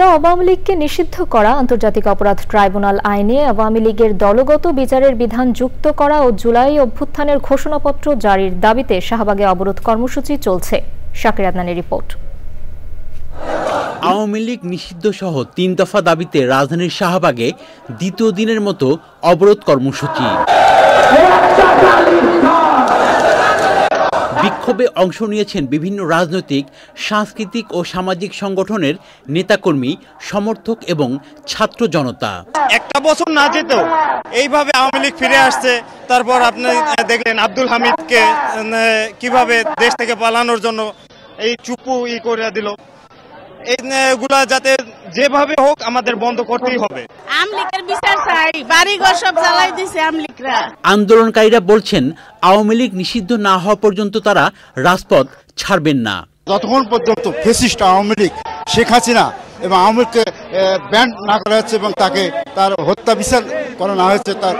আওয়ামী লীগকে নিষিদ্ধ করা আন্তর্জাতিক অপরাধ ট্রাইব্যুনাল আইনে আওয়ামী লীগের দলগত বিচারের বিধান যুক্ত করা ও জুলাই অভ্যুত্থানের ঘোষণাপত্র জারির দাবিতে শাহবাগে অবরোধ কর্মসূচি চলছে। শাকির আদনানের রিপোর্ট। আওয়ামী লীগ নিষিদ্ধ সহ ৩ দফা দাবিতে রাজধানীর শাহবাগে দ্বিতীয় দিনের মতো অবরোধ কর্মসূচি। বিক্ষোভে অংশ নিয়েছেন বিভিন্ন রাজনৈতিক, সাংস্কৃতিক ও সামাজিক সংগঠনের নেতাকর্মী, সমর্থক এবং ছাত্র জনতা। একটা বছর না যেতেও এইভাবে আওয়ামী লীগ ফিরে আসছে। তারপর আপনি দেখলেন আব্দুল হামিদকে কিভাবে দেশ থেকে পালানোর জন্য এই চুপু করে দিল। এইগুলা যাতে যেভাবে হোক আমাদের বন্ধ করতেই হবে। আমলিকের বিচার চাই, বাড়িঘর সব জ্বালাই দিছে আমলিকরা। আন্দোলনকারীরা বলছেন আওয়ামী লীগ নিষিদ্ধ না হওয়া পর্যন্ত তারা রাজপথ ছাড়বেন না। যতক্ষণ পর্যন্ত ফ্যাসিস্ট আওয়ামী লীগ, শেখ হাসিনা এবং আওয়ামী লীগকে ব্যান না করা হচ্ছে এবং তার হত্যা বিচার করা না হয়েছে, তার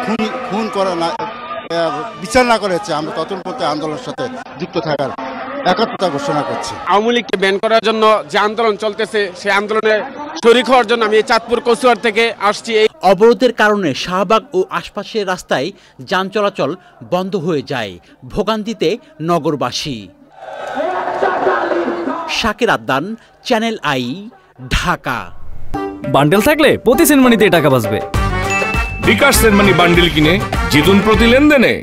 খুন করা না বিচার না করা হচ্ছে, আমরা ততক্ষণ পর্যন্ত আন্দোলনের সাথে যুক্ত থাকার একাত্মতা ঘোষণা করছি। আওয়ামী লীগকে ব্যান করার জন্য যে আন্দোলন চলতেছে সেই আন্দোলনে শরীক হওয়ার জন্য আমি চাঁদপুর কচুয়ার থেকে আসছি। এই অবরোধের কারণে শাহবাগ ও আশপাশের রাস্তায় যান চলাচল বন্ধ হয়ে যায়, ভোগান্তিতে নগরবাসী। Shakir Adnan, channel I, Dhaka. Bundle থাকলে প্রতি সেনমানিতে টাকা বাঁচবে। বিকাশ সেনমানি বান্ডেল কিনে জিতুন প্রতি লেনদেনে।